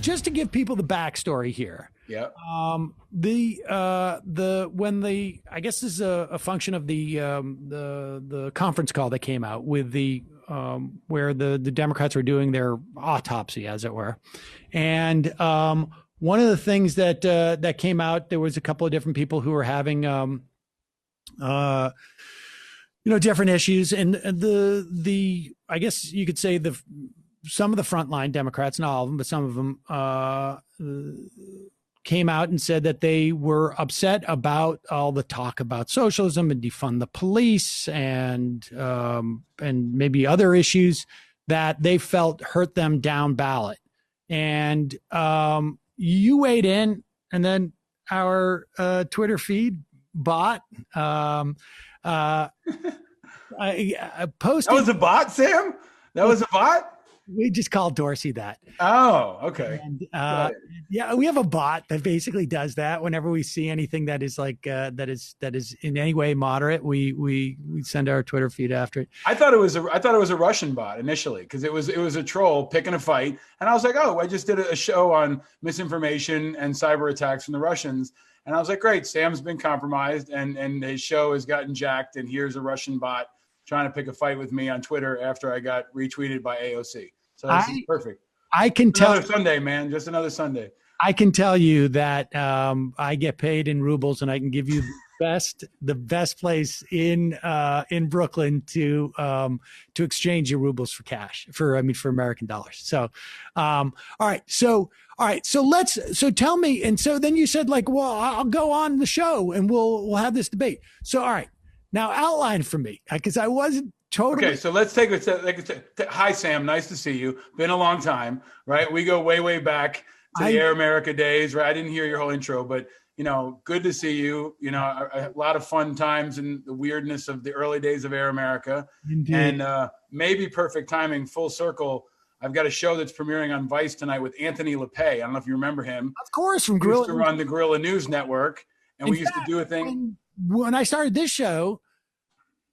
just to give people the backstory here. Yeah. I guess this is a function of the conference call that came out with where the Democrats were doing their autopsy, as it were. And one of the things that came out, there was a couple of different people who were having different issues, and I guess you could say some of the frontline Democrats, not all of them, but some of them came out and said that they were upset about all the talk about socialism and defund the police and maybe other issues that they felt hurt them down ballot. And you weighed in, and then our Twitter feed bot I posted. That was a bot, Sam? That was a bot? We just called Dorsey that. Oh, okay. And, yeah, we have a bot that basically does that. Whenever we see anything that is like that is in any way moderate, we send our Twitter feed after it. I thought it was a Russian bot initially, because it was a troll picking a fight, and I was like, oh, I just did a show on misinformation and cyber attacks from the Russians, and I was like, great, Sam's been compromised, and his show has gotten jacked, and here's a Russian bot trying to pick a fight with me on Twitter after I got retweeted by AOC. So this is perfect. I can tell. Another Sunday, man. Just another Sunday. I can tell you that I get paid in rubles, and I can give you the best place in Brooklyn to exchange your rubles for cash for American dollars. So, all right. So tell me. And so then you said, like, well, I'll go on the show and we'll have this debate. So, all right, now outline for me, because I wasn't totally. Okay, so let's take it. Hi, Sam. Nice to see you. Been a long time, right? We go way, way back to the Air America days, right? I didn't hear your whole intro, but good to see you. A lot of fun times and the weirdness of the early days of Air America. Indeed. And maybe perfect timing, full circle. I've got a show that's premiering on Vice tonight with Anthony LePay. I don't know if you remember him. Of course, from Guerrilla. He used to run the Guerrilla News Network, and we used to do a thing. When I started this show,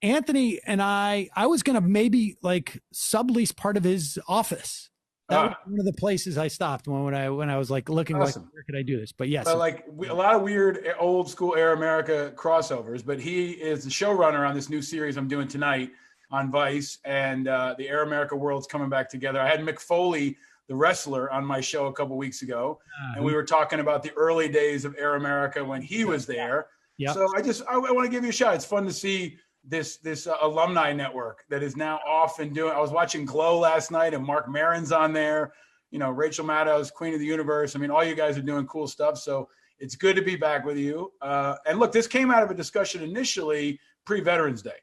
Anthony and I was going to maybe like sublease part of his office. That was one of the places I stopped when I was like looking, awesome. Like, where could I do this? But yes, a lot of weird old school Air America crossovers. But he is the showrunner on this new series I'm doing tonight on Vice, and the Air America world's coming back together. I had Mick Foley, the wrestler, on my show a couple weeks ago, and we were talking about the early days of Air America when he was there. Yeah. So I want to give you a shout. It's fun to see this alumni network that is now off and doing. I was watching Glow last night, and Mark Maron's on there. Rachel Maddow's Queen of the Universe. I mean, all you guys are doing cool stuff. So it's good to be back with you. And look, this came out of a discussion initially pre-Veterans Day,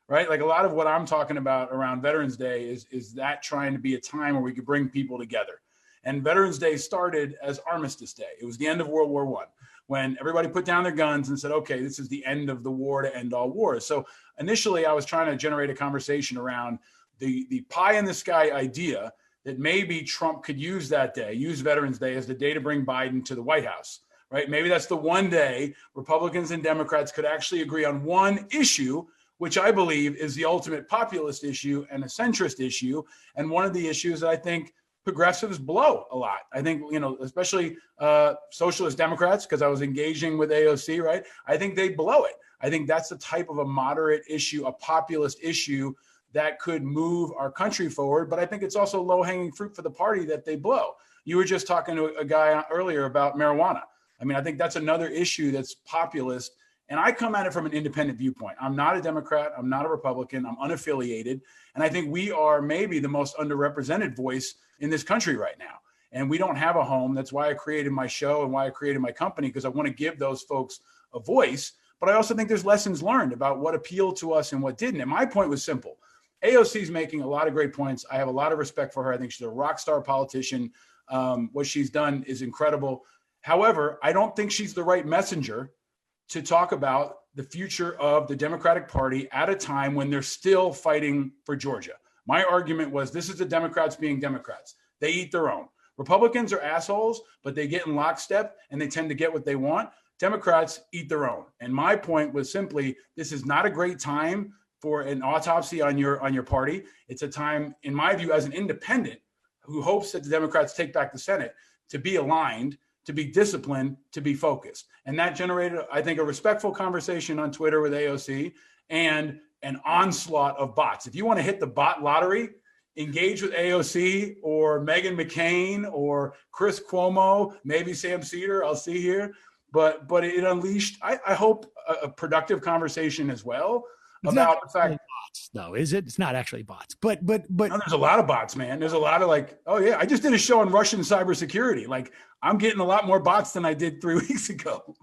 right? Like a lot of what I'm talking about around Veterans Day is that trying to be a time where we could bring people together. And Veterans Day started as Armistice Day. It was the end of World War I, when everybody put down their guns and said, okay, this is the end of the war to end all wars. So initially I was trying to generate a conversation around the pie in the sky idea that maybe Trump could use Veterans Day as the day to bring Biden to the White House, right? Maybe that's the one day Republicans and Democrats could actually agree on one issue, which I believe is the ultimate populist issue and a centrist issue. And one of the issues that I think progressives blow a lot. I think, especially socialist Democrats, because I was engaging with AOC, right? I think they blow it. I think that's the type of a moderate issue, a populist issue that could move our country forward. But I think it's also low-hanging fruit for the party that they blow. You were just talking to a guy earlier about marijuana. I mean, I think that's another issue that's populist. And I come at it from an independent viewpoint. I'm not a Democrat. I'm not a Republican. I'm unaffiliated. And I think we are maybe the most underrepresented voice in this country right now. And we don't have a home. That's why I created my show and why I created my company, because I want to give those folks a voice. But I also think there's lessons learned about what appealed to us and what didn't. And my point was simple. AOC is making a lot of great points. I have a lot of respect for her. I think she's a rock star politician. What she's done is incredible. However, I don't think she's the right messenger to talk about the future of the Democratic Party at a time when they're still fighting for Georgia. My argument was, this is the Democrats being Democrats. They eat their own. Republicans are assholes, but they get in lockstep and they tend to get what they want. Democrats eat their own. And my point was simply, this is not a great time for an autopsy on your party. It's a time, in my view, as an independent who hopes that the Democrats take back the Senate, to be aligned, to be disciplined, to be focused. And that generated, I think, a respectful conversation on Twitter with AOC and an onslaught of bots. If you want to hit the bot lottery, engage with AOC or Meghan McCain or Chris Cuomo, maybe Sam Cedar, I'll see here. But it unleashed, I hope, a productive conversation as well about the fact. Bots, though, is it? It's not actually bots, but no, there's a lot of bots, man. There's a lot of like, oh yeah, I just did a show on Russian cybersecurity. Like, I'm getting a lot more bots than I did 3 weeks ago.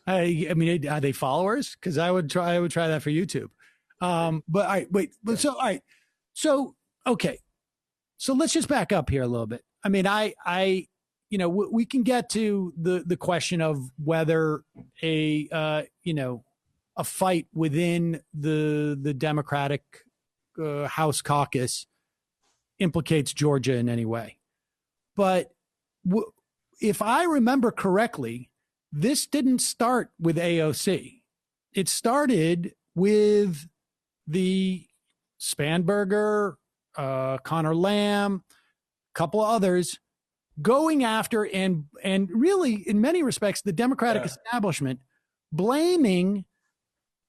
I mean, are they followers? Because I would try that for YouTube. But I wait. But so all right. So okay. So let's just back up here a little bit. I mean, we can get to the question of whether a fight within the Democratic House caucus implicates Georgia in any way. But if I remember correctly, this didn't start with AOC. It started with the Spanberger, Connor Lamb, a couple of others going after and really, in many respects, the Democratic establishment blaming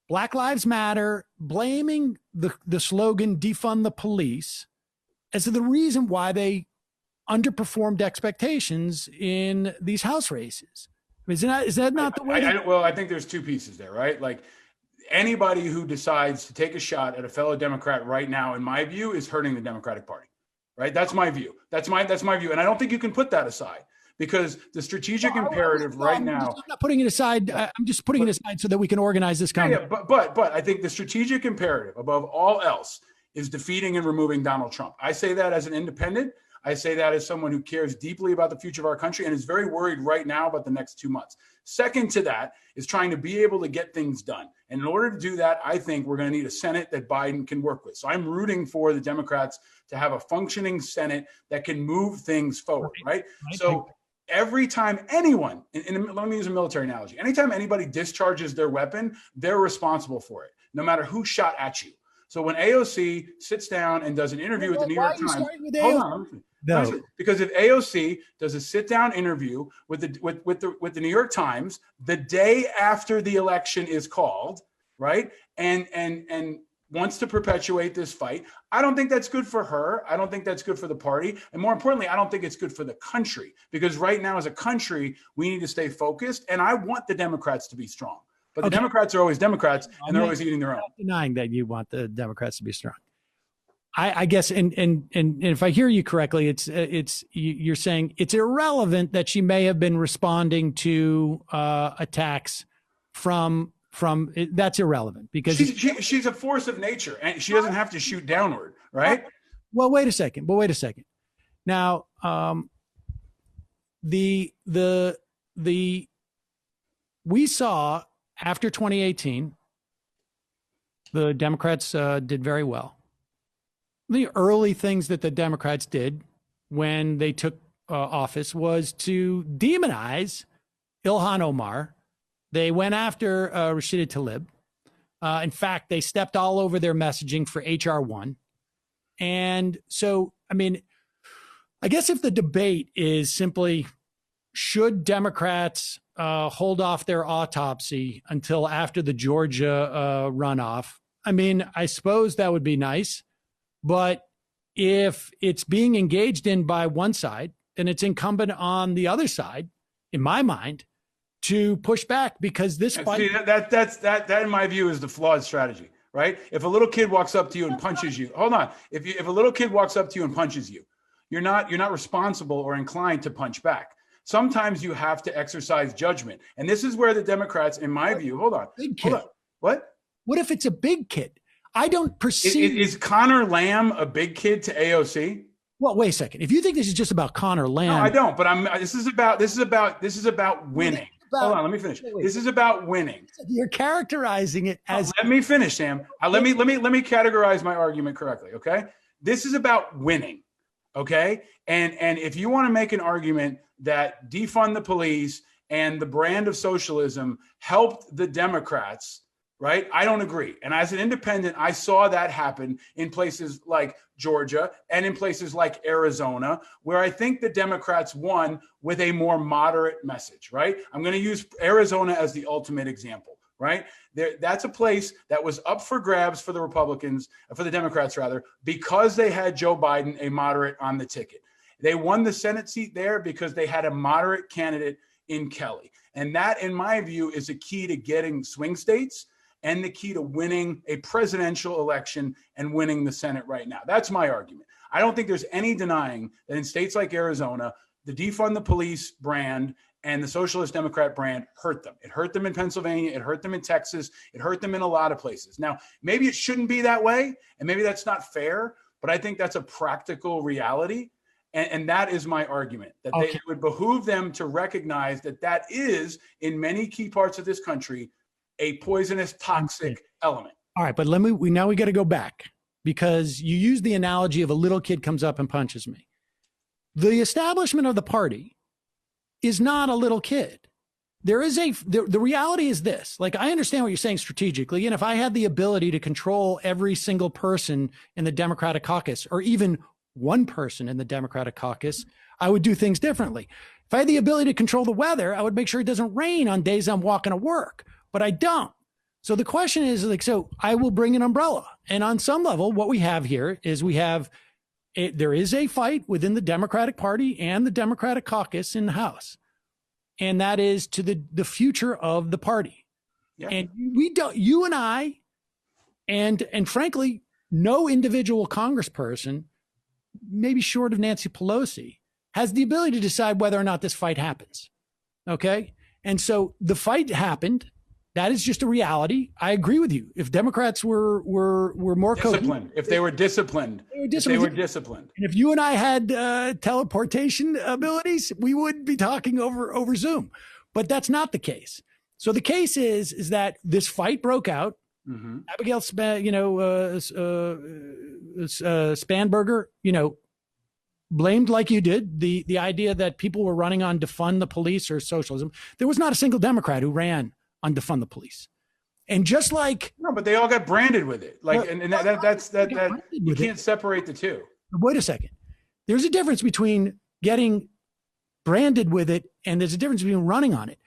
Black Lives Matter, blaming the slogan defund the police as the reason why they underperformed expectations in these House races. Is that not the way? Well, I think there's two pieces there, right? Like, anybody who decides to take a shot at a fellow Democrat right now, in my view, is hurting the Democratic Party, right? That's my view. That's my view. And I don't think you can put that aside, because the strategic imperative right now. I'm not putting it aside. I'm just putting it aside so that we can organize this conversation. Yeah, but I think the strategic imperative above all else is defeating and removing Donald Trump. I say that as an independent. I say that as someone who cares deeply about the future of our country and is very worried right now about the next 2 months. Second to that is trying to be able to get things done. And in order to do that, I think we're going to need a Senate that Biden can work with. So I'm rooting for the Democrats to have a functioning Senate that can move things forward, right? So every time anyone, let me use a military analogy, anytime anybody discharges their weapon, they're responsible for it, no matter who shot at you. So when AOC sits down and does an interview with the New York Times, hold on. No. Because if AOC does a sit-down interview with the New York Times the day after the election is called, right, and wants to perpetuate this fight, I don't think that's good for her. I don't think that's good for the party, and more importantly, I don't think it's good for the country. Because right now, as a country, we need to stay focused, and I want the Democrats to be strong. But the Democrats are always Democrats, and they're always eating their own. I'm not denying that you want the Democrats to be strong. I guess, and if I hear you correctly, you're saying it's irrelevant that she may have been responding to attacks from that's irrelevant because she's a force of nature and she doesn't have to shoot downward, right? Well, wait a second. Now, we saw after 2018, the Democrats did very well. The early things that the Democrats did when they took office was to demonize Ilhan Omar. They went after Rashida Tlaib. In fact, they stepped all over their messaging for HR1. And so, I mean, I guess if the debate is simply, should Democrats hold off their autopsy until after the Georgia runoff? I mean, I suppose that would be nice. But if it's being engaged in by one side, then it's incumbent on the other side, in my mind, to push back because this fight. See, that in my view is the flawed strategy, right? If a little kid walks up to you and punches you, hold on. If a little kid walks up to you and punches you, you're not responsible or inclined to punch back. Sometimes you have to exercise judgment, and this is where the Democrats, in my view, hold on. What? What if it's a big kid? I don't perceive. Is Connor Lamb a big kid to AOC? Well, wait a second. If you think this is just about Connor Lamb, no, I don't. But this is about winning. Hold on, let me finish. Wait. This is about winning. You're characterizing it as. Let me finish, Sam. Let me categorize my argument correctly. Okay, this is about winning. Okay, and if you want to make an argument that defund the police and the brand of socialism helped the Democrats, right? I don't agree. And as an independent, I saw that happen in places like Georgia and in places like Arizona, where I think the Democrats won with a more moderate message, right? I'm going to use Arizona as the ultimate example, right? That's a place that was up for grabs for the Republicans, for the Democrats rather, because they had Joe Biden, a moderate, on the ticket. They won the Senate seat there because they had a moderate candidate in Kelly. And that, in my view, is a key to getting swing states and the key to winning a presidential election and winning the Senate right now. That's my argument. I don't think there's any denying that in states like Arizona, the defund the police brand and the Socialist Democrat brand hurt them. It hurt them in Pennsylvania. It hurt them in Texas. It hurt them in a lot of places. Now, maybe it shouldn't be that way, and maybe that's not fair, but I think that's a practical reality. And that is my argument, that it would behoove them to recognize that that is, in many key parts of this country, a poisonous, toxic element. All right, but now we got to go back, because you use the analogy of a little kid comes up and punches me. The establishment of the party is not a little kid. The reality is this, like, I understand what you're saying strategically. And if I had the ability to control every single person in the Democratic caucus, or even one person in the Democratic caucus, I would do things differently. If I had the ability to control the weather, I would make sure it doesn't rain on days I'm walking to work, but I don't. So the question is, like, so I will bring an umbrella. And on some level, what we have here is there is a fight within the Democratic Party and the Democratic caucus in the House. And that is to the future of the party. Yeah. And you and I, and frankly, no individual congressperson, maybe short of Nancy Pelosi, has the ability to decide whether or not this fight happens. Okay. And so the fight happened. That is just a reality. I agree with you. If Democrats were more disciplined, if they were disciplined, and if you and I had teleportation abilities, we would be talking over Zoom. But that's not the case. So the case is that this fight broke out. Mm-hmm. Abigail, Spanberger, blamed, like you did, the idea that people were running on defund the police or socialism. There was not a single Democrat who ran on defund the police. And just like, no, but they all got branded with it. Like, and that's you can't separate the two. Wait a second. There's a difference between getting branded with it, and there's a difference between running on it.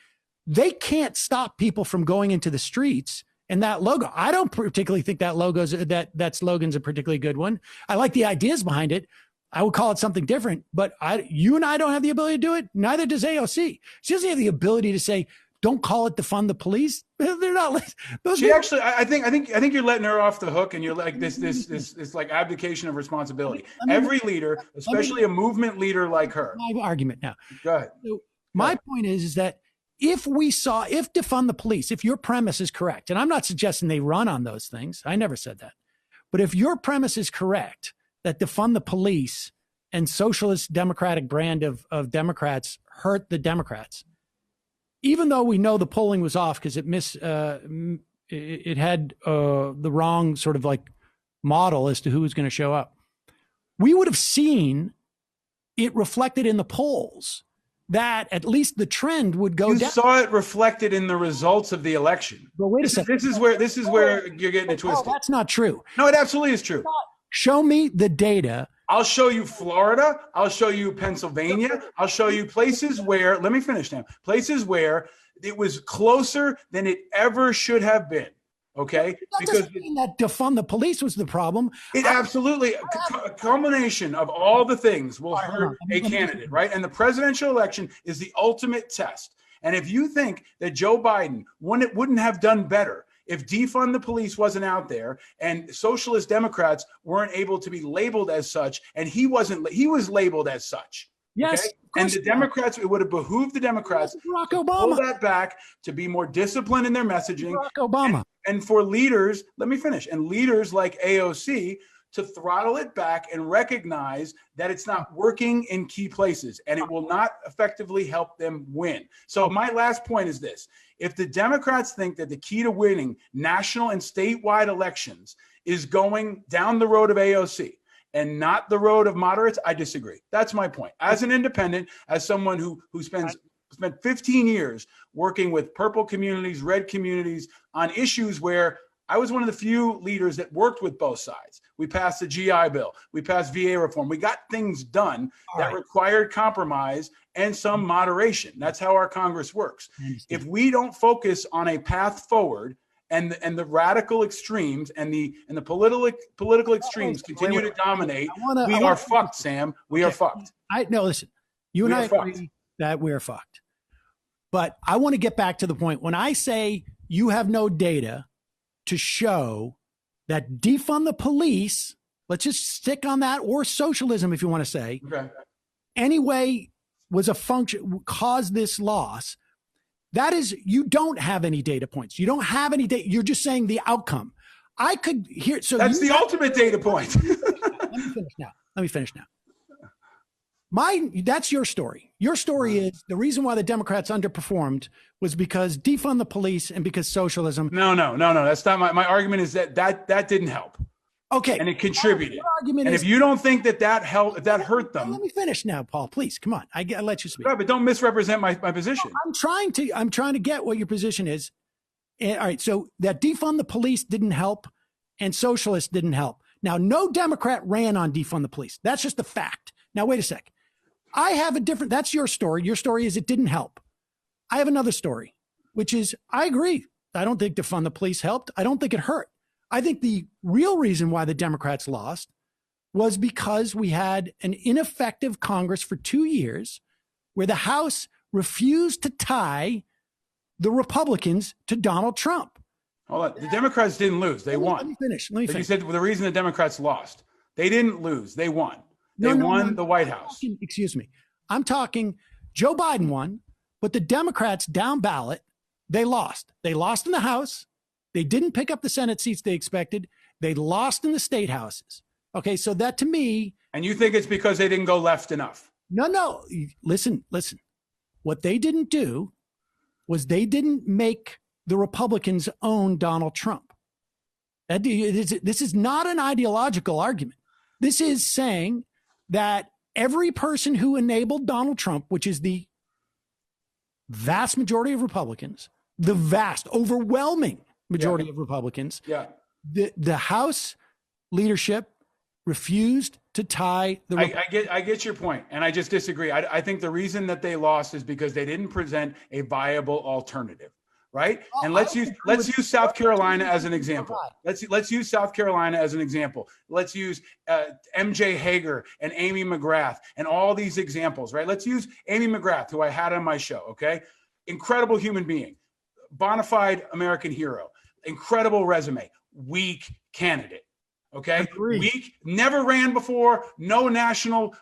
They can't stop people from going into the streets. And that logo, I don't particularly think that slogan's a particularly good one. I like the ideas behind it. I would call it something different, but you and I don't have the ability to do it. Neither does AOC. She doesn't have the ability to say, don't call it defund the police. They're not. Actually, I think you're letting her off the hook, and you're like this like abdication of responsibility. Every leader, especially a movement leader like her. My argument now. Go ahead. So my point is that if defund the police, if your premise is correct, and I'm not suggesting they run on those things, I never said that, but if your premise is correct, that defund the police and socialist democratic brand of Democrats hurt the Democrats, even though we know the polling was off because it had the wrong sort of like model as to who was going to show up, we would have seen it reflected in the polls that at least the trend would go down. You saw it reflected in the results of the election. But wait a second. This is where you're getting it twisted. Oh, that's not true. No, it absolutely is true. Show me the data. I'll show you Florida. I'll show you Pennsylvania. I'll show you places where, let me finish now, places where it was closer than it ever should have been. Okay? That doesn't mean that defund the police was the problem. It absolutely, a culmination of all the things will hurt a candidate, right? And the presidential election is the ultimate test. And if you think that Joe Biden wouldn't have done better if defund the police wasn't out there and socialist Democrats weren't able to be labeled as such, and he was labeled as such. Yes. Okay? And the Democrats, it would have behooved the Democrats to pull that back, to be more disciplined in their messaging. Barack Obama. And for leaders, let me finish, and leaders like AOC to throttle it back and recognize that it's not working in key places and it will not effectively help them win. So my last point is this. If the Democrats think that the key to winning national and statewide elections is going down the road of AOC and not the road of moderates, I disagree. That's my point. As an independent, as someone who spends spent 15 years working with purple communities, red communities on issues where I was one of the few leaders that worked with both sides. We passed the GI Bill. We passed VA reform. We got things done that required compromise and some moderation. That's how our Congress works. If we don't focus on a path forward and the radical extremes and the political extremes continue to dominate, we are fucked, Sam. We are fucked. Listen, you and I agree that we're fucked. But I want to get back to the point. When I say you have no data to show that defund the police, let's just stick on that, or socialism, if you want to say, anyway, was a function, caused this loss. That is, you don't have any data points. You don't have any data. You're just saying the outcome. I could hear. So that's the ultimate data point. Let me finish now. That's your story. Your story is the reason why the Democrats underperformed was because defund the police and because socialism. No. That's not my argument. Is that didn't help. Okay. And it contributed. And if you don't think that helped, that hurt them. Let me finish now, Paul. Please, come on. I let you speak. Right, but don't misrepresent my position. I'm trying to get what your position is. All right. So that defund the police didn't help and socialists didn't help. Now, no Democrat ran on defund the police. That's just a fact. Now, wait a sec. I have a different, that's your story. Your story is it didn't help. I have another story, which is I agree. I don't think defund the police helped. I don't think it hurt. I think the real reason why the Democrats lost was because we had an ineffective Congress for 2 years where the House refused to tie the Republicans to Donald Trump. Hold on. The Democrats didn't lose. They won. Let me finish. You said the reason the Democrats lost. They didn't lose. They won. They won the White House. Excuse me. I'm talking Joe Biden won, but the Democrats down ballot, they lost. They lost in the House. They didn't pick up the Senate seats they expected. They lost in the state houses. Okay, so that to me. And you think it's because they didn't go left enough? No. Listen. What they didn't do was they didn't make the Republicans own Donald Trump. This is not an ideological argument. This is saying that every person who enabled Donald Trump, which is the vast majority of Republicans, the vast, overwhelming majority of Republicans, the House leadership refused to tie the. I get your point, and I just disagree. I think the reason that they lost is because they didn't present a viable alternative. Right. And let's use South Carolina as an example. Let's use South Carolina as an example. Let's use MJ Hager and Amy McGrath and all these examples. Right. Let's use Amy McGrath, who I had on my show. OK. Incredible human being, bona fide American hero, incredible resume, weak candidate. OK. Weak, never ran before. No national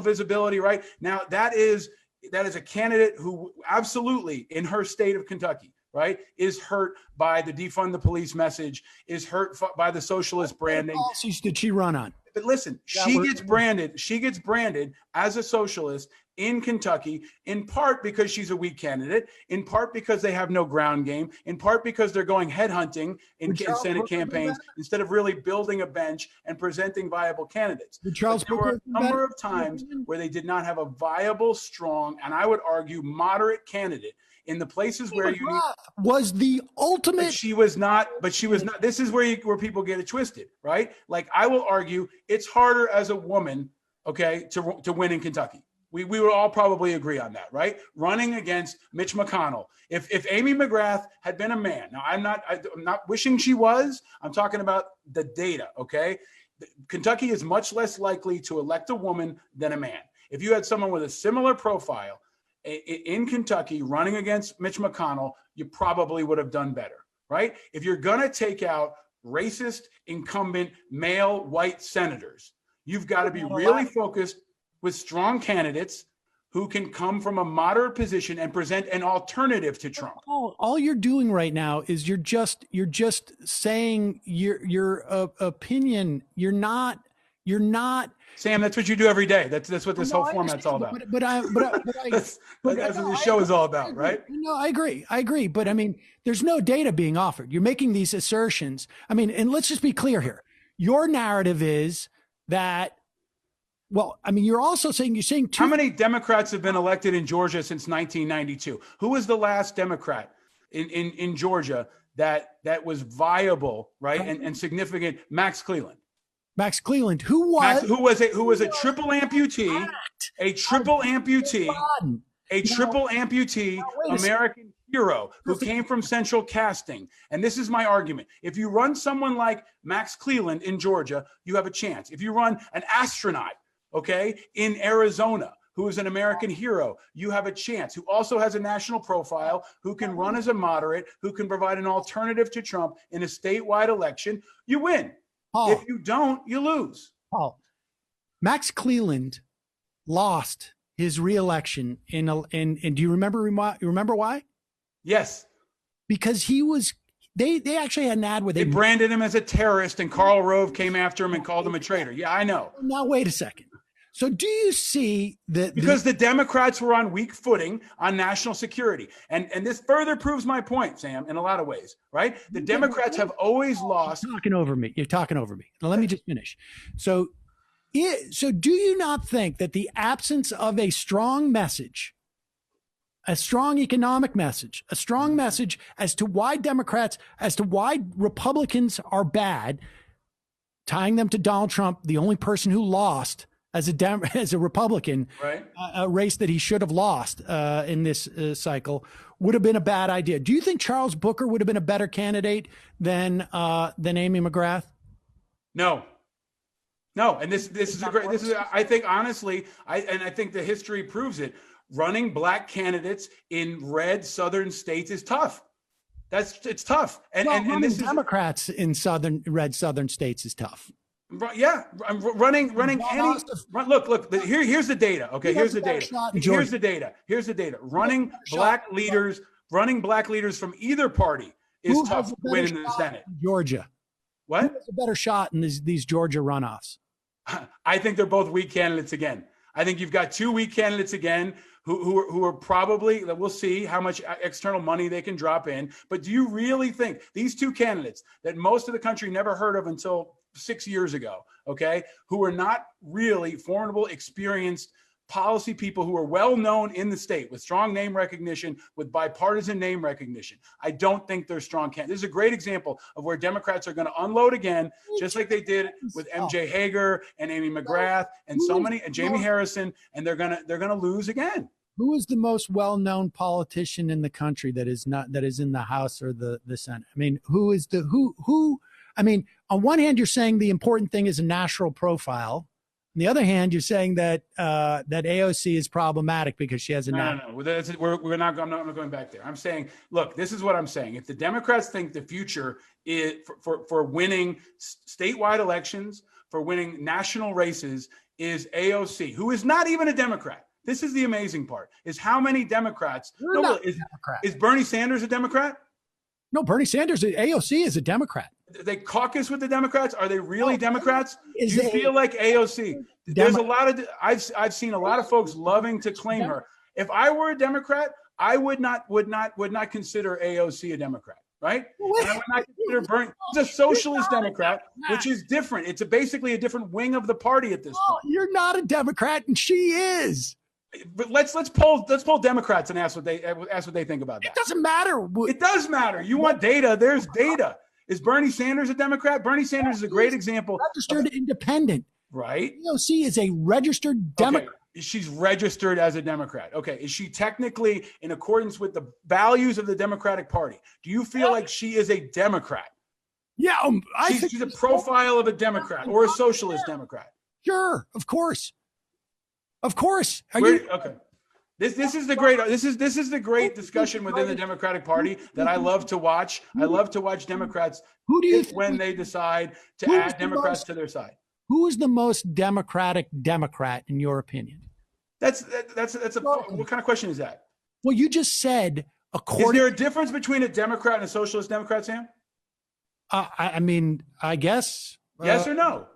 visibility. Right now, that is a candidate who absolutely in her state of Kentucky, right, is hurt by the defund the police message, is hurt by the socialist branding. What policies did she run on? But listen, she gets branded as a socialist in Kentucky, in part because she's a weak candidate, in part because they have no ground game, in part because they're going headhunting in Senate campaigns instead of really building a bench and presenting viable candidates. There were a number of times where they did not have a viable, strong, and I would argue moderate candidate in the places where you was the ultimate. But she was not. This is where people get it twisted, right? Like I will argue, it's harder as a woman, okay, to win in Kentucky. We would all probably agree on that, right? Running against Mitch McConnell. If Amy McGrath had been a man, now I'm not wishing she was. I'm talking about the data, okay? Kentucky is much less likely to elect a woman than a man. If you had someone with a similar profile in Kentucky running against Mitch McConnell, you probably would have done better, right? If you're going to take out racist incumbent male white senators, you've got to be really focused with strong candidates who can come from a moderate position and present an alternative to Trump. All you're doing right now is you're just saying your opinion. You're not. Sam, that's what you do every day. That's what this whole format's all about. That's what the show is all about, right? No, I agree. But I mean, there's no data being offered. You're making these assertions. I mean, and let's just be clear here. Your narrative is that Well, I mean, you're saying two. How many Democrats have been elected in Georgia since 1992? Who was the last Democrat in Georgia that was viable, right, and significant? Max Cleland. Max Cleland, who was a triple amputee, American hero who came from Central Casting. And this is my argument. If you run someone like Max Cleland in Georgia, you have a chance. If you run an astronaut, okay, in Arizona, who is an American hero, you have a chance, who also has a national profile, who can run as a moderate, who can provide an alternative to Trump in a statewide election, you win. Paul, if you don't, you lose. Paul, Max Cleland lost his reelection in do you remember why? Yes. Because they actually had an ad where they branded him as a terrorist, and Karl Rove came after him and called him a traitor. Yeah, I know. Now, wait a second. So do you see that? Because the Democrats were on weak footing on national security. And this further proves my point, Sam, in a lot of ways, right? The Democrats have always lost. You're talking over me. Now, let me just finish. So do you not think that the absence of a strong message, a strong economic message, a strong message as to why Republicans are bad, tying them to Donald Trump, the only person who lost as a Republican, right, a race that he should have lost in this cycle, would have been a bad idea? Do you think Charles Booker would have been a better candidate than Amy McGrath? No. And this is I think honestly, I think the history proves it. Running black candidates in red Southern states is tough. It's tough. And this Democrats in red Southern states is tough. Yeah, running any. Look. Here's the data. Okay, here's the data. Running black leaders from either party is tough to win in the Senate. Georgia. What? Who has a better shot in these Georgia runoffs? I think they're both weak candidates again. I think you've got two weak candidates again who are probably, we'll see how much external money they can drop in. But do you really think these two candidates that most of the country never heard of until 6 years ago, okay, who are not really formidable, experienced policy people who are well known in the state with strong name recognition, with bipartisan name recognition? I don't think they're strong candidates. This is a great example of where Democrats are going to unload again, just like they did with MJ Hager and Amy McGrath and so many, and Jamie Harrison, and they're gonna lose again. Who is the most well-known politician in the country that is in the House or the Senate? I mean, who? I mean, on one hand, you're saying the important thing is a national profile. On the other hand, you're saying that AOC is problematic because she has a no. We're not. I'm not going back there. I'm saying, look, this is what I'm saying. If the Democrats think the future is for winning statewide elections, for winning national races, is AOC, who is not even a Democrat. This is the amazing part: is how many Democrats. Is Bernie Sanders a Democrat? No, Bernie Sanders. AOC is a Democrat. They caucus with the Democrats. Are they really Democrats? Do you feel like AOC? There's a lot of I've seen a lot of folks loving to claim her. If I were a Democrat, I would not consider AOC a Democrat, right? And I would not consider Bernie. He's a socialist Democrat, which is different. It's basically a different wing of the party at this point. You're not a Democrat, and she is. But let's poll Democrats and ask what they think about that. It doesn't matter. It does matter. You want data? There's data. Is Bernie Sanders a Democrat? Bernie Sanders is a great example. Registered independent. Right. AOC is a registered Democrat. Okay. She's registered as a Democrat. Okay. Is she technically in accordance with the values of the Democratic Party? Do you feel like she is a Democrat? Yeah. She's a profile of a Democrat or a socialist Democrat. Sure. Of course. Okay. This is the great discussion within the Democratic Party that I love to watch. I love to watch Democrats when they decide to add Democrats to their side. Who is the most Democratic Democrat in your opinion? What kind of question is that? Well, you just said Is there a difference between a Democrat and a socialist Democrat, Sam? I mean, I guess. Yes or no?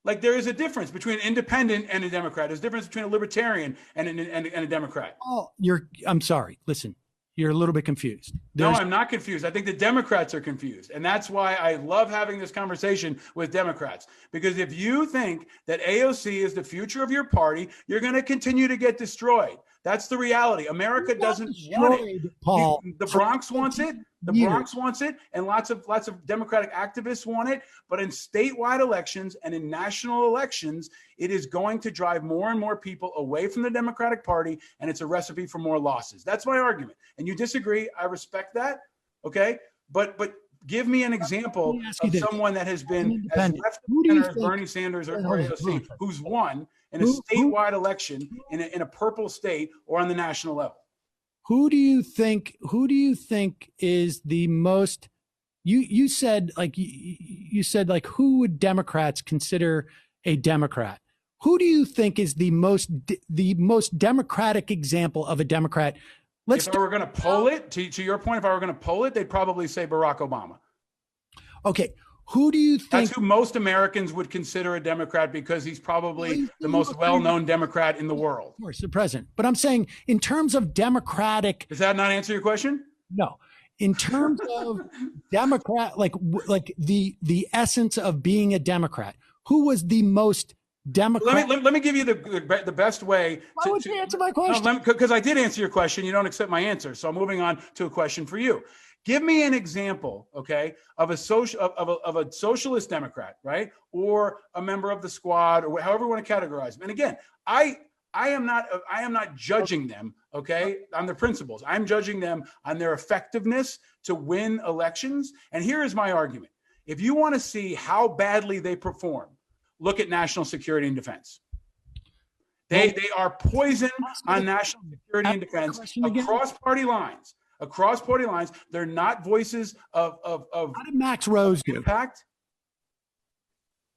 Like there is a difference between an independent and a Democrat. There's a difference between a libertarian and a Democrat. Oh, I'm sorry. Listen, You're a little bit confused. No, I'm not confused. I think the Democrats are confused. And that's why I love having this conversation with Democrats. Because if you think that AOC is the future of your party, you're going to continue to get destroyed. That's the reality. America doesn't want it. Paul. The Bronx wants it. The Bronx wants it, and lots of Democratic activists want it. But in statewide elections and in national elections, it is going to drive more and more people away from the Democratic Party, and it's a recipe for more losses. That's my argument. And you disagree. I respect that. Okay, but give me an example of someone that has been as left center as Bernie Sanders or AOC, who's won in a statewide election in a purple state or on the national level. Who do you think is the most, you said who would Democrats consider a Democrat? Who do you think is the most democratic example of a Democrat? If I were going to poll it, to your point, if I were going to poll it, they'd probably say Barack Obama. Okay. Who do you think? That's who most Americans would consider a Democrat, because he's probably the most well-known Democrat in the world. Of course, the president. But I'm saying in terms of democratic. Does that not answer your question? No. In terms of Democrat, like the essence of being a Democrat, who was the most Democrat? Let me give you the best way. Why would you answer my question? Because I did answer your question. You don't accept my answer. So I'm moving on to a question for you. Give me an example, okay, of a socialist Democrat, right, or a member of the Squad, or however you want to categorize them. And again, I am not judging them, okay, on their principles. I'm judging them on their effectiveness to win elections. And here is my argument: if you want to see how badly they perform, look at national security and defense. They are poison on national security and defense across party lines. Across party lines, they're not voices of how did Max Rose do? Impact.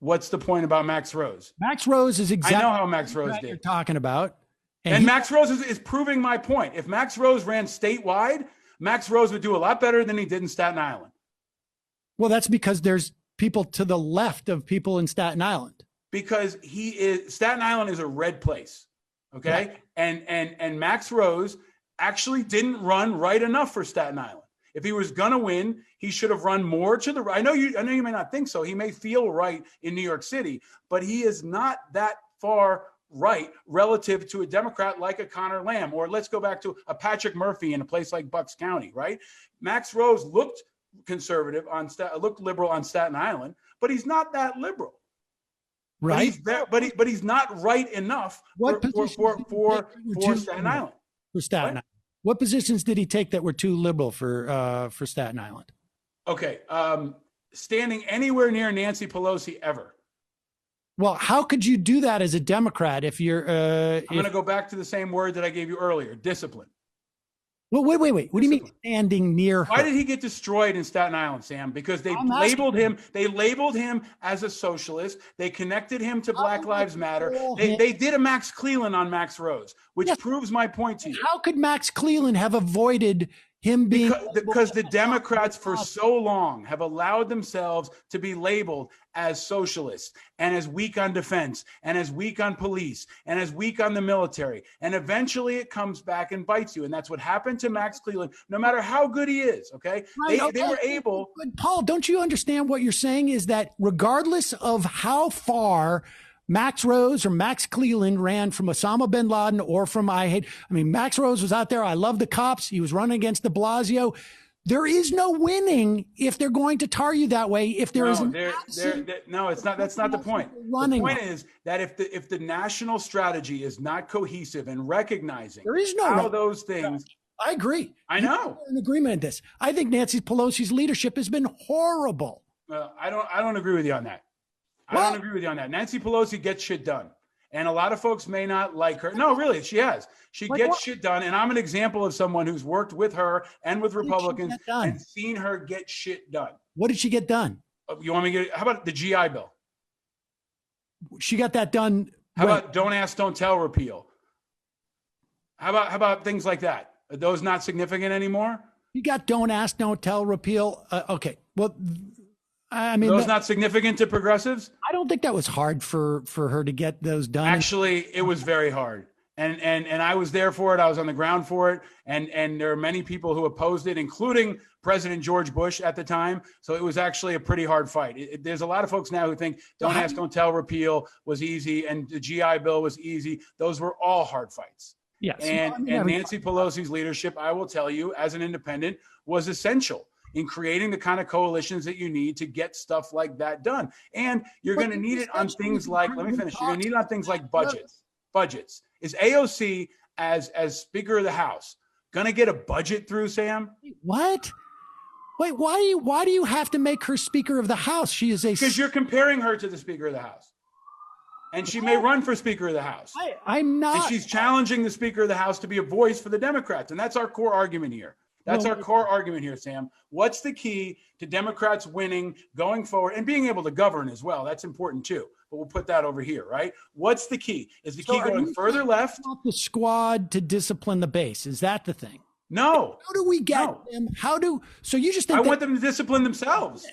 What's the point about Max Rose? Max Rose is exactly. I know how Max Rose did. You're talking about, and Max Rose is proving my point. If Max Rose ran statewide, Max Rose would do a lot better than he did in Staten Island. Well, that's because there's people to the left of people in Staten Island. Because Staten Island is a red place, okay? Right. And Max Rose actually didn't run right enough for Staten Island. If he was going to win, he should have run more to the right. I know you may not think so. He may feel right in New York City, but he is not that far right relative to a Democrat like a Connor Lamb, or let's go back to a Patrick Murphy in a place like Bucks County, right? Max Rose looked conservative looked liberal on Staten Island, but he's not that liberal. Right. But he's not right enough for Staten Island. For Staten Island. What positions did he take that were too liberal for Staten Island? Okay, standing anywhere near Nancy Pelosi ever. Well, how could you do that as a Democrat if you're? I'm going to go back to the same word that I gave you earlier: discipline. Well, wait. What do you mean standing near her? Why did he get destroyed in Staten Island, Sam? Because they labeled him. They labeled him as a socialist. They connected him to Black Lives Matter. They did a Max Cleland on Max Rose, which proves my point to you. How could Max Cleland have avoided him being? Because the Democrats for so long have allowed themselves to be labeled as socialists and as weak on defense and as weak on police and as weak on the military. And eventually it comes back and bites you. And that's what happened to Max Cleland, no matter how good he is. Okay. They were able. But Paul, don't you understand what you're saying is that regardless of how far Max Rose or Max Cleland ran from Osama bin Laden or from Max Rose was out there. I love the cops. He was running against de Blasio. There is no winning if they're going to tar you that way. If there no, it's not. That's not the point. The point is that if the national strategy is not cohesive and recognizing there is no how those things. I agree. I know. You're in agreement on this. I think Nancy Pelosi's leadership has been horrible. I don't agree with you on that. I don't agree with you on that. Nancy Pelosi gets shit done. And a lot of folks may not like her. No, really, she has. She gets shit done. And I'm an example of someone who's worked with her and with Republicans and seen her get shit done. What did she get done? You want me to how about the GI Bill? She got that done. How about don't ask, don't tell repeal? How about things like that? Are those not significant anymore? You got don't ask, don't tell repeal. Okay. Well, I mean, those not significant to progressives? I don't think that was hard for her to get those done. Actually, it was very hard. And I was there for it. I was on the ground for it. And there are many people who opposed it, including President George Bush at the time. So it was actually a pretty hard fight. There's a lot of folks now who think don't ask, don't tell repeal was easy and the GI Bill was easy. Those were all hard fights. Yes. And Nancy Pelosi's leadership, I will tell you, as an independent, was essential in creating the kind of coalitions that you need to get stuff like that done. And you're going to need it on things like, let me finish. You're going to need it on things like budgets. Is AOC as Speaker of the House going to get a budget through, Sam? What? Wait, why do you have to make her Speaker of the House? She is because you're comparing her to the Speaker of the House. And she may run for Speaker of the House. I'm not. And she's challenging the Speaker of the House to be a voice for the Democrats. And that's our core argument here. That's our core argument here, Sam. What's the key to Democrats winning, going forward, and being able to govern as well? That's important too. But we'll put that over here, right? What's the key? Is the key going further left? The squad to discipline the base. Is that the thing? No. How do we get them? So you just think I want them to discipline themselves.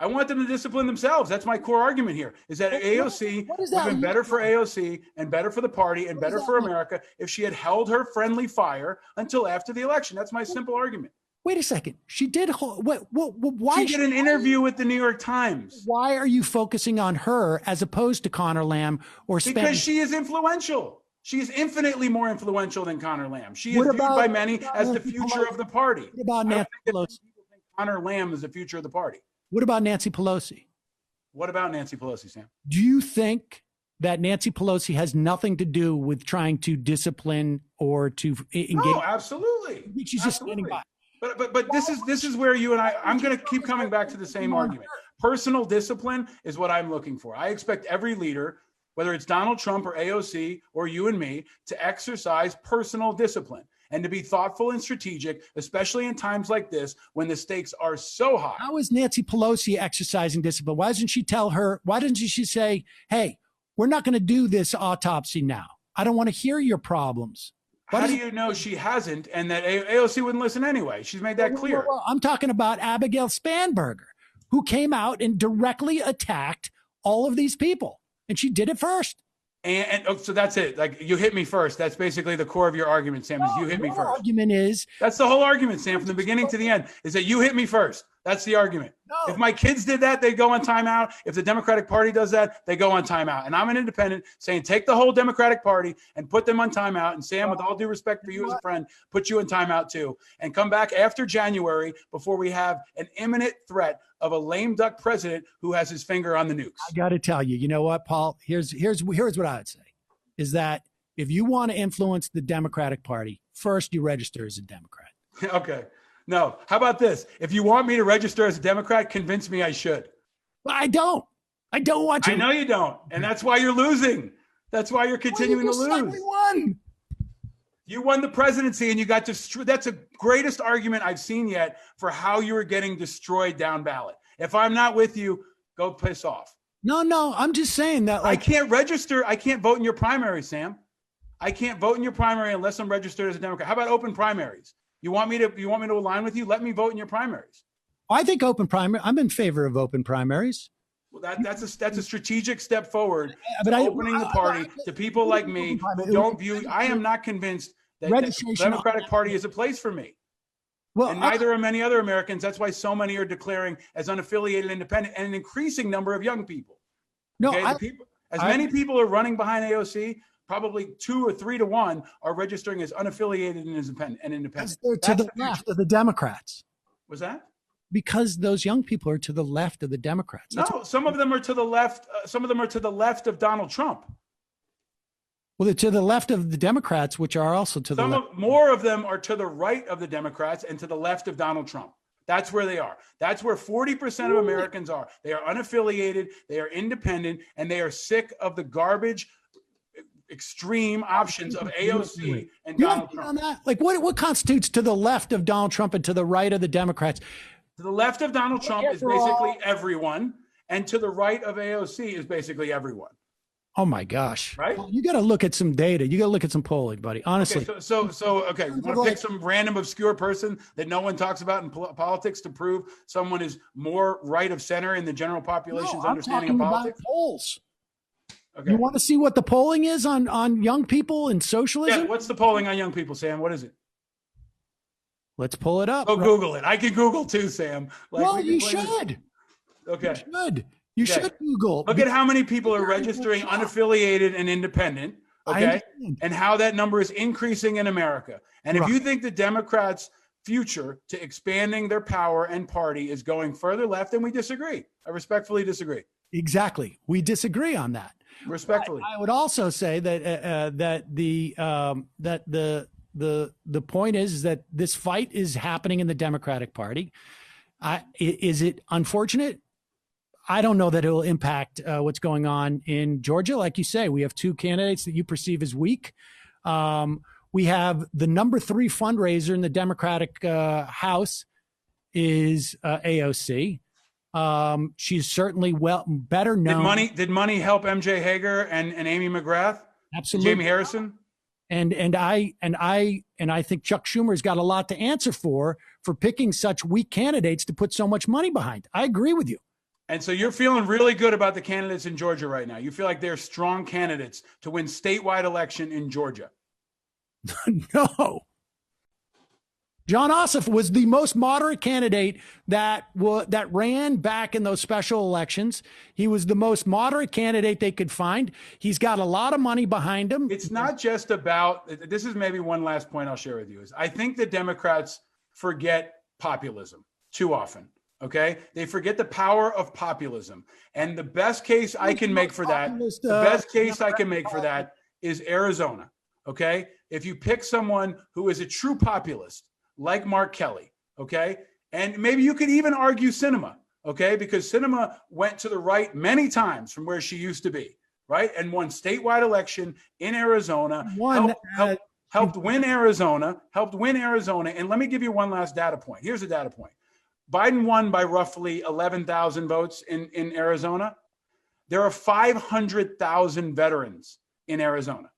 I want them to discipline themselves. That's my core argument here, is that AOC would have been better for AOC and better for the party and better for America if she had held her friendly fire until after the election. That's my simple argument. Wait a second. She did. Why? She did an interview with the New York Times. Why are you focusing on her as opposed to Connor Lamb or Spence? Because she is influential. She is infinitely more influential than Connor Lamb. She is viewed by many as the future of the party. What about Nancy Pelosi? People think Connor Lamb is the future of the party. What about Nancy Pelosi? What about Nancy Pelosi, Sam? Do you think that Nancy Pelosi has nothing to do with trying to discipline or to engage? No, absolutely. She's just standing by. But this is where you and I'm going to keep coming back to the same argument. Personal discipline is what I'm looking for. I expect every leader, whether it's Donald Trump or AOC or you and me, to exercise personal discipline and to be thoughtful and strategic, especially in times like this when the stakes are so high. How is Nancy Pelosi exercising discipline? Why doesn't she say, hey, we're not going to do this autopsy now. I don't want to hear your problems. How do you know she hasn't and that AOC wouldn't listen anyway? She's made that clear. Well, I'm talking about Abigail Spanberger, who came out and directly attacked all of these people. And she did it first. So that's it. Like, you hit me first. That's basically the core of your argument, Sam, is you hit me first. Argument is that's the whole argument, Sam, from the beginning to the end, is that you hit me first. That's the argument. No. If my kids did that, they go on timeout. If the Democratic Party does that, they go on timeout. And I'm an independent saying, take the whole Democratic Party and put them on timeout. And Sam, with all due respect for you as a friend, put you in timeout too. And come back after January before we have an imminent threat of a lame duck president who has his finger on the nukes. I got to tell you, you know what, Paul? Here's what I would say, is that if you want to influence the Democratic Party, first you register as a Democrat. Okay. No. How about this? If you want me to register as a Democrat, convince me I should. I don't want you. I know you don't. And that's why you're losing. That's why you're continuing to lose. You won the presidency and you got destroyed. That's the greatest argument I've seen yet for how you were getting destroyed down ballot. If I'm not with you, go piss off. No. I'm just saying that. I can't register. I can't vote in your primary, Sam. I can't vote in your primary unless I'm registered as a Democrat. How about open primaries? You want me to align with you? Let me vote in your primaries. I think I'm in favor of open primaries. Well, that's a strategic step forward to opening the party to people like me who don't view. I am not convinced that the Democratic Party is a place for me. Well, and neither are many other Americans. That's why so many are declaring as unaffiliated independent, and an increasing number of young people. No, many people are running behind AOC. Probably 2 or 3 to 1 are registering as unaffiliated and independent. They're to the left of the Democrats. Was that? Because those young people are to the left of the Democrats. No, some of them are to the left. Some of them are to the left of Donald Trump. Well, they're to the left of the Democrats, which are also to the left. More of them are to the right of the Democrats and to the left of Donald Trump. That's where they are. That's where 40% of Americans are. They are unaffiliated, they are independent, and they are sick of the garbage extreme options of AOC and Donald Trump. Like what constitutes to the left of Donald Trump and to the right of the Democrats? To the left of Donald Trump is basically everyone, and to the right of AOC is basically everyone. Oh my gosh! Right? Well, you got to look at some data. You got to look at some polling, buddy. Honestly. Okay, okay. You want to pick some random obscure person that no one talks about in politics to prove someone is more right of center in the general population's understanding of politics? About polls. Okay. You want to see what the polling is on young people and socialism? Yeah. What's the polling on young people, Sam? What is it? Let's pull it up. Go Google it. I can Google too, Sam. Well, you should. Okay. You should Google. Look at how many people are registering unaffiliated and independent. Okay. And how that number is increasing in America. And if you think the Democrats' future to expanding their power and party is going further left, then we disagree. I respectfully disagree. Exactly. We disagree on that. Respectfully. I would also say that the point is that this fight is happening in the Democratic Party. Is it unfortunate? I don't know that it will impact what's going on in Georgia. Like you say, we have two candidates that you perceive as weak. We have the number 3 fundraiser in the Democratic House is AOC. She's certainly better known. Did money help MJ Hager and Amy McGrath? Absolutely. Jamie Harrison? And I think Chuck Schumer's got a lot to answer for picking such weak candidates to put so much money behind. I agree with you. And so you're feeling really good about the candidates in Georgia right now. You feel like they're strong candidates to win statewide election in Georgia. No. John Ossoff was the most moderate candidate that ran back in those special elections. He was the most moderate candidate they could find. He's got a lot of money behind him. It's not just about, this is maybe one last point I'll share with you, is I think the Democrats forget populism too often. Okay. They forget the power of populism. And the best case I can make for that, is Arizona. Okay. If you pick someone who is a true populist, like Mark Kelly, okay? And maybe you could even argue Sinema, okay? Because Sinema went to the right many times from where she used to be, right? And won statewide election in Arizona, helped win Arizona. And let me give you one last data point. Here's a data point. Biden won by roughly 11,000 votes in Arizona. There are 500,000 veterans in Arizona.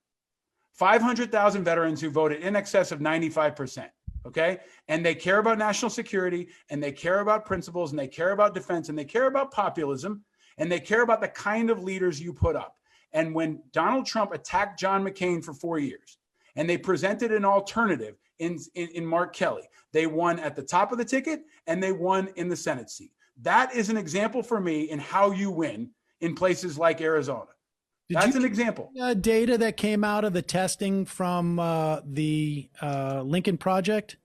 500,000 veterans who voted in excess of 95%. Okay. And they care about national security, and they care about principles, and they care about defense, and they care about populism, and they care about the kind of leaders you put up. And when Donald Trump attacked John McCain for 4 years, and they presented an alternative in Mark Kelly, they won at the top of the ticket, and they won in the Senate seat. That is an example for me in how you win in places like Arizona. That's an example. Data that came out of the testing from the Lincoln Project.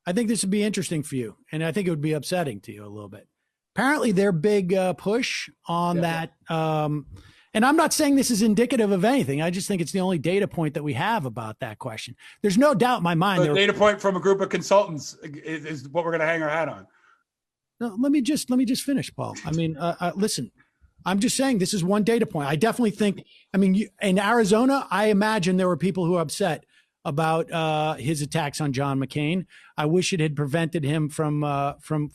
I think this would be interesting for you, and I think it would be upsetting to you a little bit. Apparently, their big push on that, and I'm not saying this is indicative of anything. I just think it's the only data point that we have about that question. There's no doubt in my mind. The data point from a group of consultants is what we're going to hang our hat on. No, let me just finish, Paul. I mean, listen. I'm just saying this is one data point. I definitely think, in Arizona, I imagine there were people who are upset about his attacks on John McCain. I wish it had prevented him from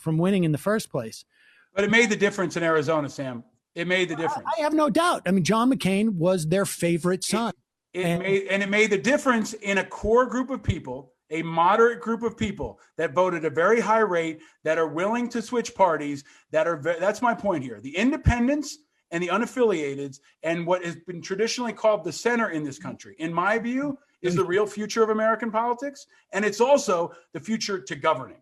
winning in the first place. But it made the difference in Arizona, Sam. It made the difference. I have no doubt. John McCain was their favorite son. It made the difference in a core group of people, a moderate group of people that voted a very high rate, that are willing to switch parties, that's my point here. The independents and the unaffiliateds and what has been traditionally called the center in this country, in my view, is the real future of American politics. And it's also the future to governing.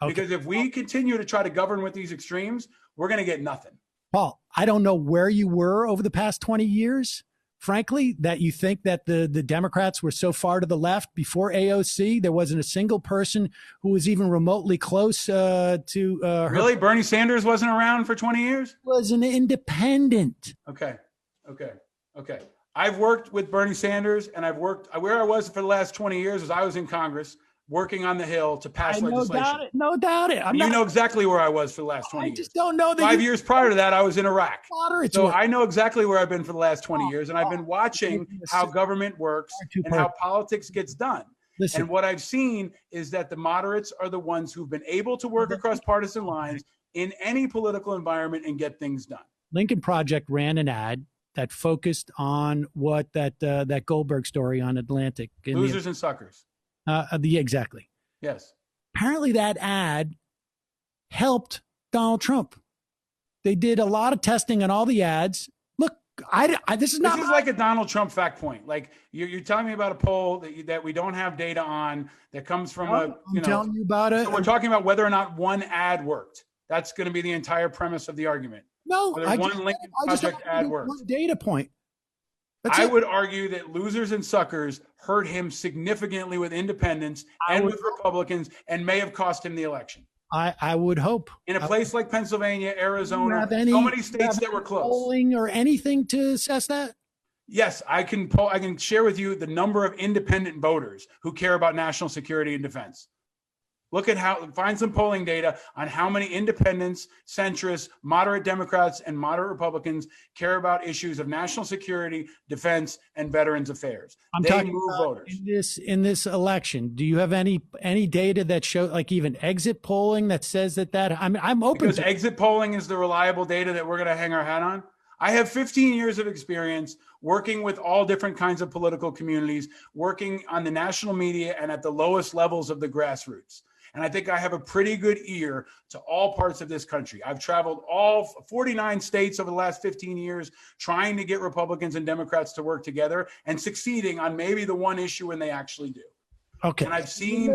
Okay. Because if we continue to try to govern with these extremes, we're going to get nothing. Paul, I don't know where you were over the past 20 years. Frankly, that you think that the Democrats were so far to the left before AOC, there wasn't a single person who was even remotely close to her. Really? Bernie Sanders wasn't around for 20 years? Was an independent. Okay. I've worked with Bernie Sanders, and where I was for the last 20 years is I was in Congress working on the Hill to pass legislation. No doubt it. You know exactly where I was for the last 20 years. I just don't know that. 5 years prior to that, I was in Iraq. So I I know exactly where I've been for the last 20 years, and I've been watching how government works and how politics gets done. Listen. And what I've seen is that the moderates are the ones who've been able to work across partisan lines in any political environment and get things done. Lincoln Project ran an ad that focused on what that Goldberg story on Atlantic. Losers and suckers. Exactly. Yes. Apparently that ad helped Donald Trump. They did a lot of testing on all the ads. Look, This is not. This is like a Donald Trump fact point. Like you're telling me about a poll that we don't have data on that comes from I'm telling you about it. So we're talking about whether or not one ad worked. That's going to be the entire premise of the argument. No, whether one Lincoln Project ad worked. One data point. I would argue that losers and suckers hurt him significantly with independents and with Republicans and may have cost him the election. I would hope. In a place like Pennsylvania, Arizona, so many states that were close. Polling or anything to assess that? Yes, I can share with you the number of independent voters who care about national security and defense. Look at find some polling data on how many independents, centrists, moderate Democrats, and moderate Republicans care about issues of national security, defense, and veterans affairs. They move voters. In this election, do you have any data that show, like even exit polling that says that? I'm open. Because exit polling is the reliable data that we're going to hang our hat on. I have 15 years of experience working with all different kinds of political communities, working on the national media and at the lowest levels of the grassroots. And I think I have a pretty good ear to all parts of this country. I've traveled all 49 states over the last 15 years, trying to get Republicans and Democrats to work together and succeeding on maybe the one issue when they actually do. Okay. And I've seen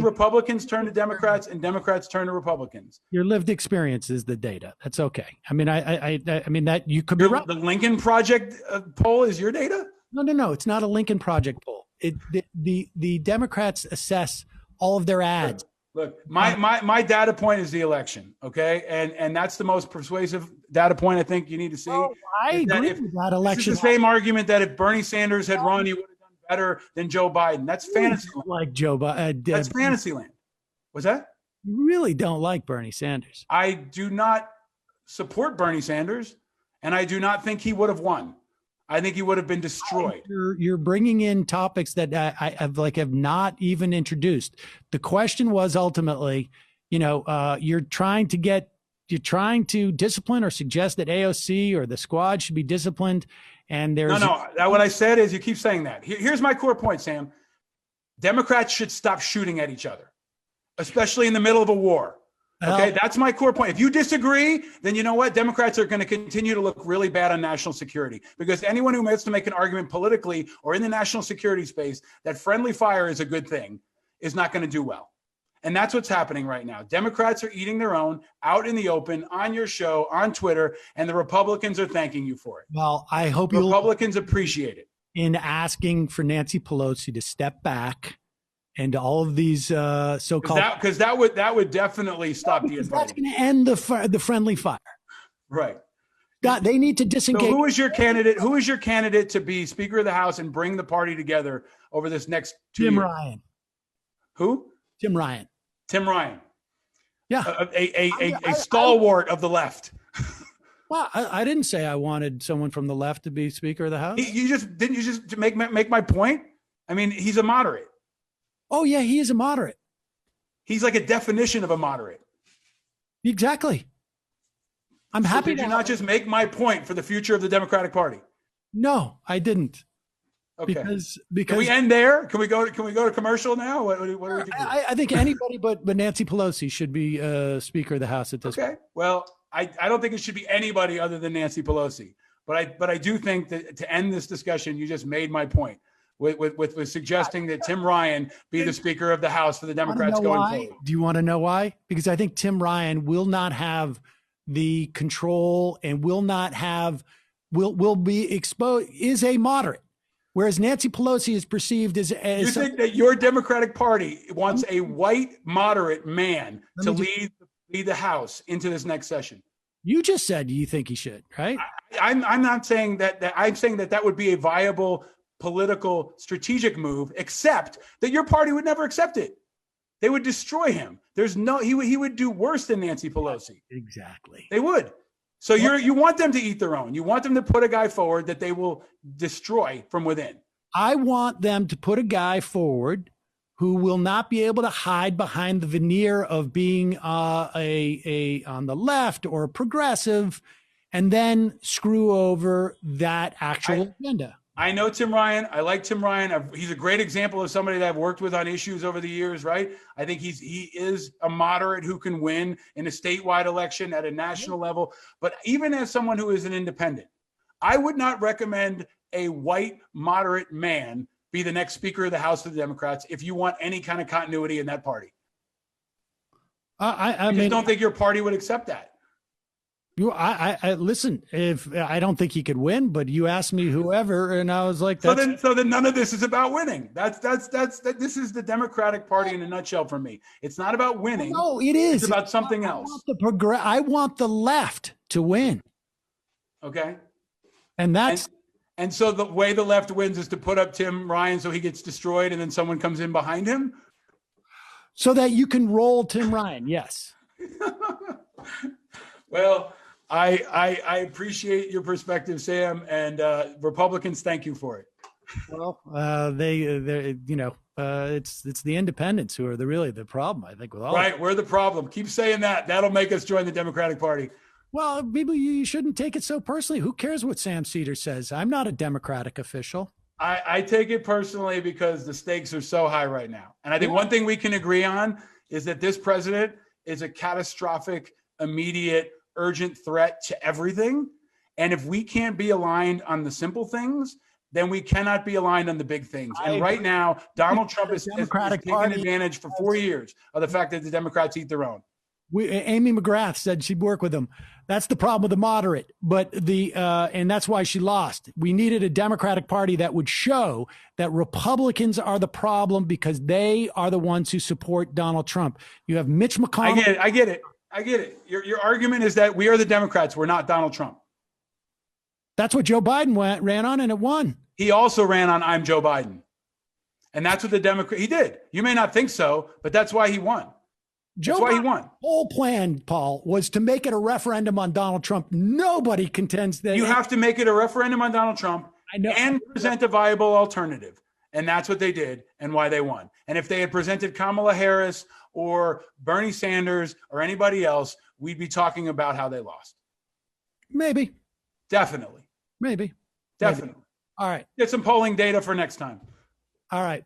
Republicans turn to Democrats and Democrats turn to Republicans. Your lived experience is the data. That's okay. I mean, I mean that you could be right. The Lincoln Project poll is your data? No. It's not a Lincoln Project poll. The Democrats assess all of their ads. Look, my data point is the election, okay? And that's the most persuasive data point I think you need to see. Oh, I agree with that election. It's the same argument that if Bernie Sanders had run, he would have done better than Joe Biden. That's fantasy. Like Joe Biden. That's fantasy land. What's that? You really don't like Bernie Sanders. I do not support Bernie Sanders, and I do not think he would have won. I think he would have been destroyed. You're bringing in topics that I have not even introduced. The question was ultimately, you're trying to discipline or suggest that AOC or the squad should be disciplined. And there's what I said is you keep saying that. Here's my core point, Sam. Democrats should stop shooting at each other, especially in the middle of a war. Okay, that's my core point. If you disagree, then you know what? Democrats are going to continue to look really bad on national security, because anyone who wants to make an argument politically or in the national security space that friendly fire is a good thing is not going to do well. And that's what's happening right now. Democrats are eating their own out in the open, on your show, on Twitter, and the Republicans are thanking you for it. Well, I hope Republicans appreciate it. In asking for Nancy Pelosi to step back and all of these so-called, because that would definitely stop the infighting. That's going to end the friendly fire. Right. They need to disengage. So who is your candidate? Who is your candidate to be Speaker of the House and bring the party together over this next 2 years? Tim Ryan. Who? Tim Ryan. Tim Ryan. Yeah. A stalwart of the left. Well, I didn't say I wanted someone from the left to be Speaker of the House. You just make my point? I mean, he's a moderate. Oh, yeah, he is a moderate. He's like a definition of a moderate. Exactly. I'm happy. Did you not just make my point for the future of the Democratic Party? No, I didn't. Okay. Because can we end there? Can we go to commercial now? What do we do? I think anybody but Nancy Pelosi should be Speaker of the House at this point. Okay. Well, I don't think it should be anybody other than Nancy Pelosi. But I do think that to end this discussion, you just made my point with suggesting that Tim Ryan be the Speaker of the House for the Democrats going forward. Do you want to know why? Because I think Tim Ryan will not have the control and will be exposed, is a moderate. Whereas Nancy Pelosi is perceived as you think that your Democratic Party wants a white moderate man to lead the House into this next session? You just said you think he should, right? I'm not saying that. I'm saying that would be a viable political strategic move, except that your party would never accept it. They would destroy him. He would do worse than Nancy Pelosi. Exactly. They would. So you want them to eat their own. You want them to put a guy forward that they will destroy from within. I want them to put a guy forward who will not be able to hide behind the veneer of being a on the left or a progressive, and then screw over that actual agenda. I know Tim Ryan. I like Tim Ryan. He's a great example of somebody that I've worked with on issues over the years, right? I think he is a moderate who can win in a statewide election at a national level. But even as someone who is an independent, I would not recommend a white moderate man be the next Speaker of the House of the Democrats if you want any kind of continuity in that party. I just don't think your party would accept that. I listen. If I don't think he could win, but you asked me whoever, and I was like, so then none of this is about winning. This is the Democratic Party in a nutshell for me. It's not about winning. No, it is. It's about something else. I want the left to win. Okay. And so the way the left wins is to put up Tim Ryan so he gets destroyed, and then someone comes in behind him, so that you can roll Tim Ryan. Yes. Well, I appreciate your perspective, Sam, and Republicans, thank you for it. Well, it's the independents who are really the problem, I think, with all. Right, we're the problem. Keep saying that. That'll make us join the Democratic Party. Well, people, you shouldn't take it so personally. Who cares what Sam Cedar says? I'm not a Democratic official. I take it personally because the stakes are so high right now. And I think one thing we can agree on is that this president is a catastrophic, immediate, urgent threat to everything. And if we can't be aligned on the simple things, then we cannot be aligned on the big things. And right now, Donald Trump has taken advantage for 4 years of the fact that the Democrats eat their own. Amy McGrath said she'd work with him. That's the problem with the moderate, and that's why she lost. We needed a Democratic Party that would show that Republicans are the problem because they are the ones who support Donald Trump. You have Mitch McConnell. I get it. Your argument is that we are the Democrats. We're not Donald Trump. That's what Joe Biden ran on, and it won. He also ran on I'm Joe Biden. And that's what he did. You may not think so, but that's why he won. That's why he won. Whole plan, Paul, was to make it a referendum on Donald Trump. Nobody contends that. You have to make it a referendum on Donald Trump and present a viable alternative. And that's what they did and why they won. And if they had presented Kamala Harris or Bernie Sanders or anybody else, we'd be talking about how they lost. Maybe. Definitely. Maybe. Definitely. All right. Get some polling data for next time. All right.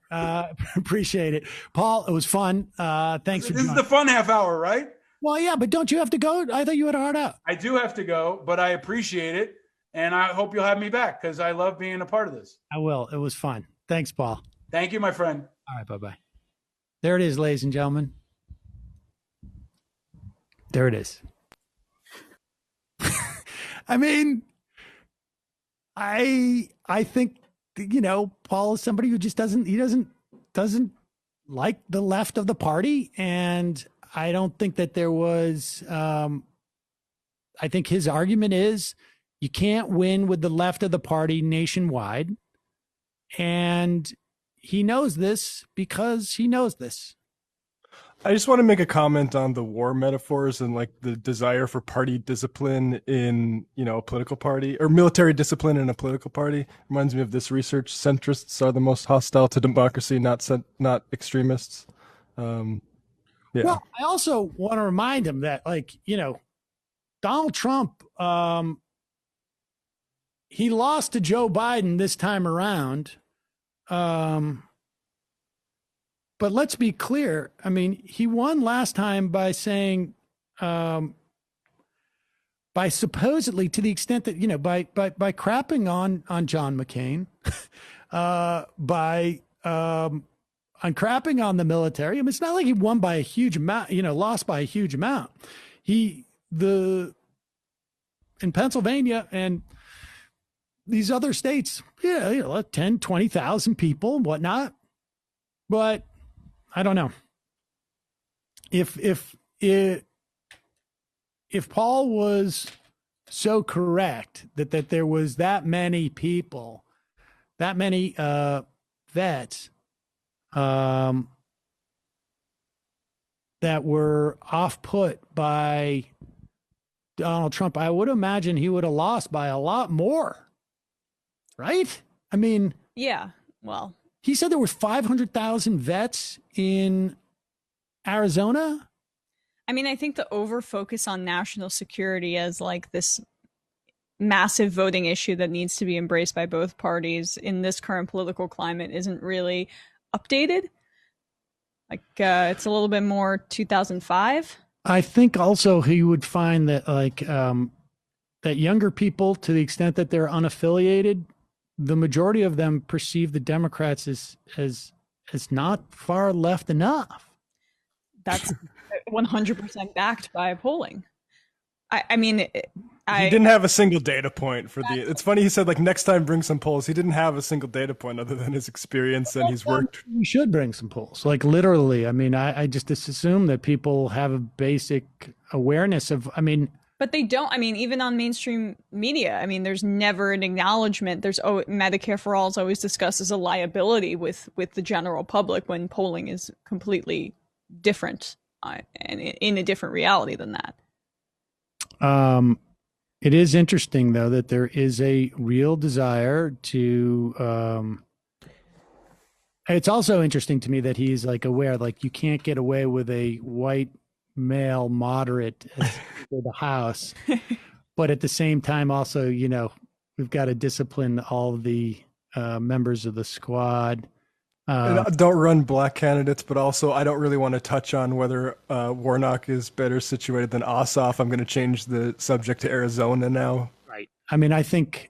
Appreciate it. Paul, it was fun. Thanks for joining. This is the fun half hour, right? Well, yeah, but don't you have to go? I thought you had a hard out. I do have to go, but I appreciate it. And I hope you'll have me back because I love being a part of this. I will. It was fun. Thanks, Paul. Thank you, my friend. All right. Bye-bye. There it is, ladies and gentlemen. There it is. I mean, I think, Paul is somebody who just doesn't like the left of the party. And I don't think that there was, I think his argument is you can't win with the left of the party nationwide. And he knows this because he knows this. I just want to make a comment on the war metaphors and like the desire for party discipline in, a political party or military discipline in a political party. Reminds me of this research. Centrists are the most hostile to democracy, not extremists. Yeah. Well, I also want to remind him that Donald Trump, he lost to Joe Biden this time around. But let's be clear. I mean, he won last time by saying, by supposedly to the extent that, by crapping on John McCain, by crapping on the military. I mean, it's not like he won by a huge amount, lost by a huge amount. In Pennsylvania and these other states, 10, 20,000 people and whatnot. But I don't know if Paul was so correct that there was that many people, that many vets that were off put by Donald Trump. I would imagine he would have lost by a lot more, right? I mean, yeah. Well, he said there were 500,000 vets in Arizona. I mean, I think the over focus on national security as like this massive voting issue that needs to be embraced by both parties in this current political climate isn't really updated. Like it's a little bit more 2005. I think also he would find that that younger people, to the extent that they're unaffiliated, the majority of them perceive the Democrats as not far left enough. That's 100% backed by polling. I mean, he didn't have a single data point for the. It's funny he said like next time bring some polls. He didn't have a single data point other than his experience, and he's worked. We should bring some polls, like literally. I mean, I just assume that people have a basic awareness of. I mean, but they don't. I mean, even on mainstream media, I mean, there's never an acknowledgement. There's Medicare for All is always discussed as a liability with the general public when polling is completely different and in a different reality than that. It is interesting though that there is a real desire to. It's also interesting to me that he's like aware, like you can't get away with a white male moderate for the House, but at the same time, also, you know, we've got to discipline all the members of the squad. Don't run black candidates, but also I don't really want to touch on whether Warnock is better situated than Ossoff. I'm going to change the subject to Arizona now. Right. I mean, I think.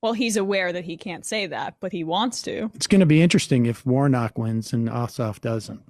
Well, he's aware that he can't say that, but he wants to. It's going to be interesting if Warnock wins and Ossoff doesn't.